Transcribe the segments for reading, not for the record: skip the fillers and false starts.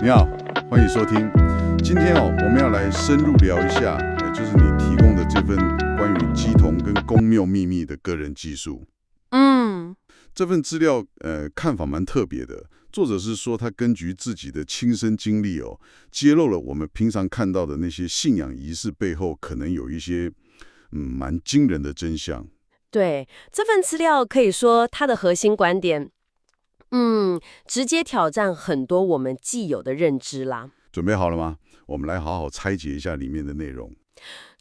你好，欢迎收听。今天我们要来深入聊一下，就是你提供的这份关于乩童跟宫庙秘密的个人技术。这份资料，看法蛮特别的。作者是说，他根据自己的亲身经历揭露了我们平常看到的那些信仰仪式背后，可能有一些蛮惊人的真相。对，这份资料可以说它的核心观点，直接挑战很多我们既有的认知啦。准备好了吗？我们来好好拆解一下里面的内容。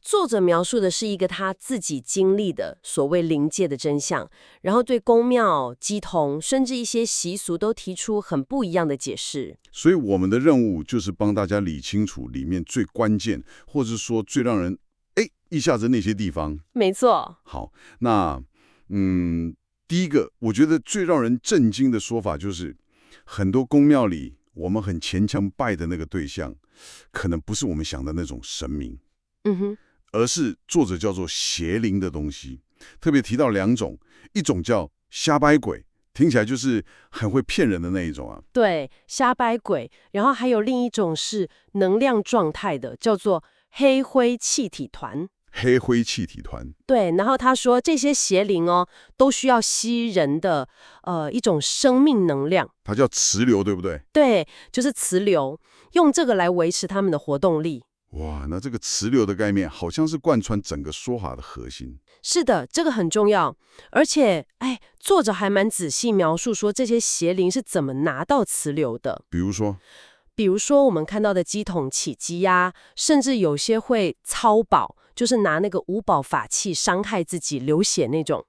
作者描述的是一个他自己经历的所谓灵界的真相，然后对宫庙、乩童，甚至一些习俗都提出很不一样的解释。所以我们的任务就是帮大家理清楚里面最关键，或者说最让人一下子那些地方。没错。好，那第一个我觉得最让人震惊的说法就是，很多宫庙里我们很虔诚拜的那个对象，可能不是我们想的那种神明。而是作者叫做邪灵的东西，特别提到两种，一种叫瞎掰鬼，听起来就是很会骗人的那一种啊。对，瞎掰鬼，然后还有另一种是能量状态的，叫做黑灰气体团。黑灰气体团。对，然后他说这些邪灵都需要吸人的一种生命能量，它叫磁流，对不对？对，就是磁流，用这个来维持他们的活动力。哇，那这个磁流的概念好像是贯穿整个说法的核心。是的，这个很重要。而且，作者还蛮仔细描述说这些邪灵是怎么拿到磁流的。比如说我们看到的乩童起乩呀，甚至有些会操宝，就是拿那个五宝法器伤害自己流血那种。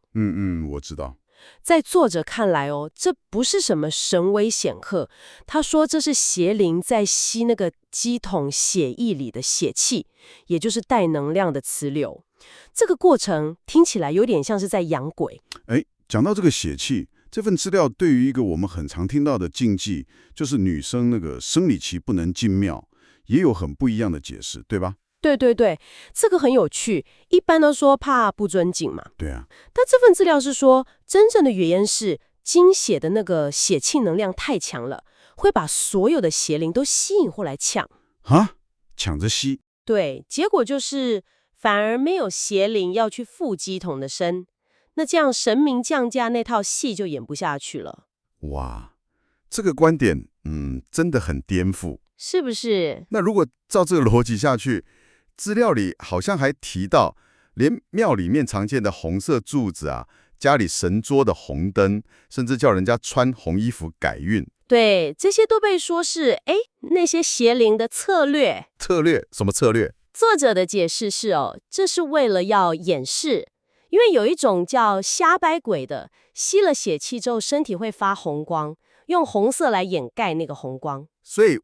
我知道。在作者看来这不是什么神威显赫，他说这是邪灵在吸那个乩童血液里的血气，也就是带能量的磁流。这个过程听起来有点像是在养鬼。讲到这个血气，这份资料对于一个我们很常听到的禁忌，就是女生那个生理期不能进庙，也有很不一样的解释，对吧？对，这个很有趣。一般都说怕不尊敬嘛。对啊。但这份资料是说，真正的原因是经血的那个血气能量太强了，会把所有的邪灵都吸引过来抢。抢着吸。对，结果就是反而没有邪灵要去附乩童的身，那这样神明降价那套戏就演不下去了。哇，这个观点，真的很颠覆，是不是？那如果照这个逻辑下去，资料里好像还提到，连庙里面常见的红色柱子啊，家里神桌的红灯，甚至叫人家穿红衣服改运。对，这些都被说是那些邪灵的策略。策略？什么策略？作者的解释是这是为了要掩饰，因为有一种叫瞎掰鬼的，吸了血气之后身体会发红光，用红色来掩盖那个红光。所以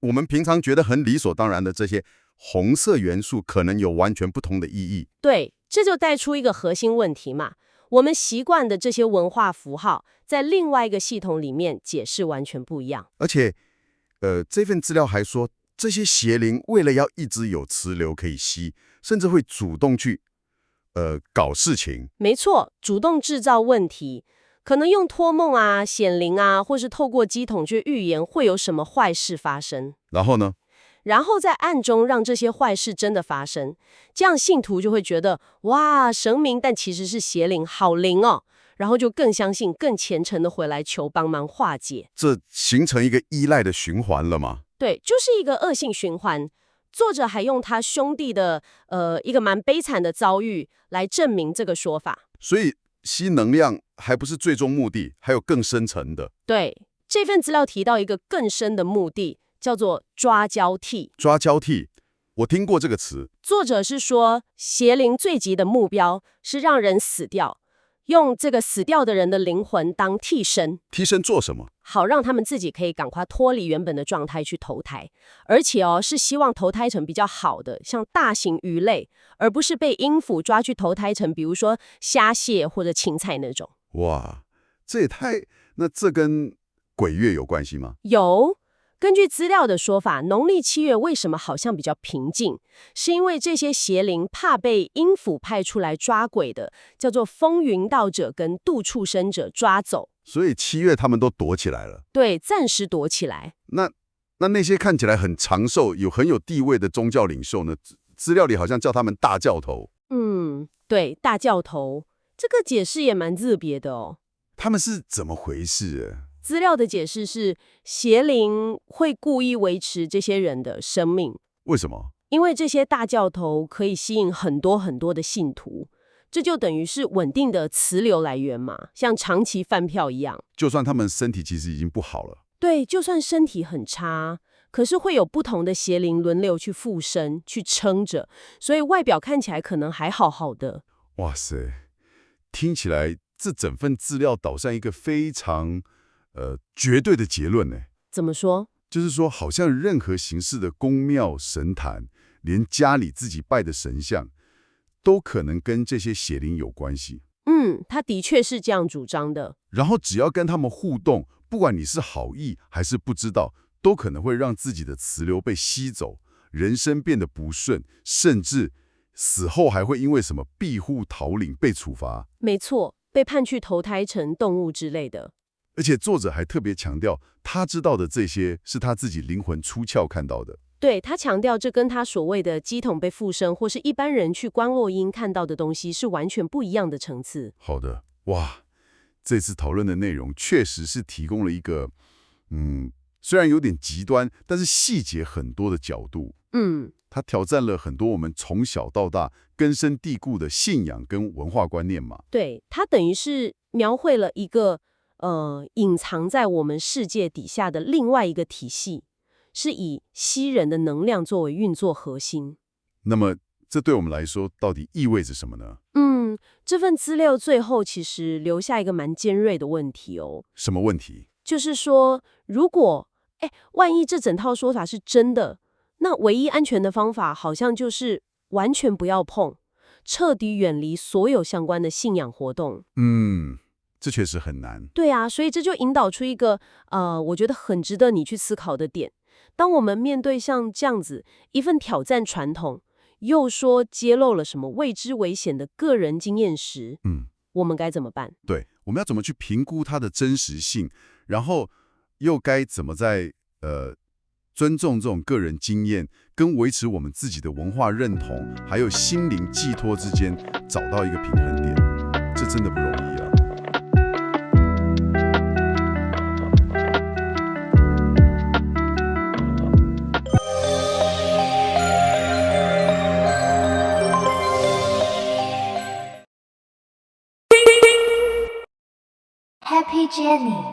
我们平常觉得很理所当然的这些红色元素，可能有完全不同的意义。对，这就带出一个核心问题嘛。我们习惯的这些文化符号，在另外一个系统里面解释完全不一样。而且，这份资料还说，这些邪灵为了要一直有磁流可以吸，甚至会主动去搞事情。没错，主动制造问题，可能用托梦啊、显灵啊，或是透过乩童去预言会有什么坏事发生。然后呢？然后在暗中让这些坏事真的发生，这样信徒就会觉得哇，神明但其实是邪灵，好灵哦，然后就更相信、更虔诚的回来求帮忙化解。这形成一个依赖的循环了吗？对，就是一个恶性循环。作者还用他兄弟的一个蛮悲惨的遭遇来证明这个说法。所以吸能量还不是最终目的，还有更深层的。对，这份资料提到一个更深的目的，叫做抓交替。抓交替，我听过这个词。作者是说，邪灵最急的目标是让人死掉，用这个死掉的人的灵魂当替身。替身做什么？好让他们自己可以赶快脱离原本的状态去投胎，而且是希望投胎成比较好的，像大型鱼类，而不是被阴府抓去投胎成比如说虾蟹或者芹菜那种。哇，这也太……那这跟鬼月有关系吗？有。根据资料的说法，农历7月为什么好像比较平静？是因为这些邪灵怕被阴府派出来抓鬼的，叫做风云道者跟度畜生者抓走，所以7月他们都躲起来了。对，暂时躲起来。那那些看起来很长寿、很有地位的宗教领袖呢？资料里好像叫他们大教头。对，大教头，这个解释也蛮特别的哦。他们是怎么回事啊？资料的解释是，邪灵会故意维持这些人的生命。为什么？因为这些大教头可以吸引很多很多的信徒，这就等于是稳定的磁流来源嘛，像长期饭票一样。就算他们身体其实已经不好了。对，就算身体很差，可是会有不同的邪灵轮流去附身，去撑着，所以外表看起来可能还好好的。哇塞，听起来这整份资料导向一个非常绝对的结论呢。怎么说？就是说，好像任何形式的宫庙神坛，连家里自己拜的神像，都可能跟这些邪灵有关系。他的确是这样主张的。然后只要跟他们互动，不管你是好意还是不知道，都可能会让自己的磁流被吸走，人生变得不顺，甚至死后还会因为什么庇护逃领被处罚。没错，被判去投胎成动物之类的。而且作者还特别强调，他知道的这些是他自己灵魂出窍看到的。对，他强调，这跟他所谓的乩童被附身，或是一般人去观落阴看到的东西是完全不一样的层次。好的，哇，这次讨论的内容确实是提供了一个，虽然有点极端，但是细节很多的角度。它挑战了很多我们从小到大根深蒂固的信仰跟文化观念嘛。对，它等于是描绘了一个隐藏在我们世界底下的另外一个体系。是以吸人的能量作为运作核心。那么，这对我们来说到底意味着什么呢？这份资料最后其实留下一个蛮尖锐的问题哦。什么问题？就是说，如果万一这整套说法是真的，那唯一安全的方法好像就是完全不要碰，彻底远离所有相关的信仰活动。这确实很难。对啊，所以这就引导出一个我觉得很值得你去思考的点。当我们面对像这样子一份挑战传统，又说揭露了什么未知危险的个人经验时，我们该怎么办？对，我们要怎么去评估它的真实性，然后又该怎么在尊重这种个人经验，跟维持我们自己的文化认同，还有心灵寄托之间找到一个平衡点，这真的不容易啊。Happy Jenny。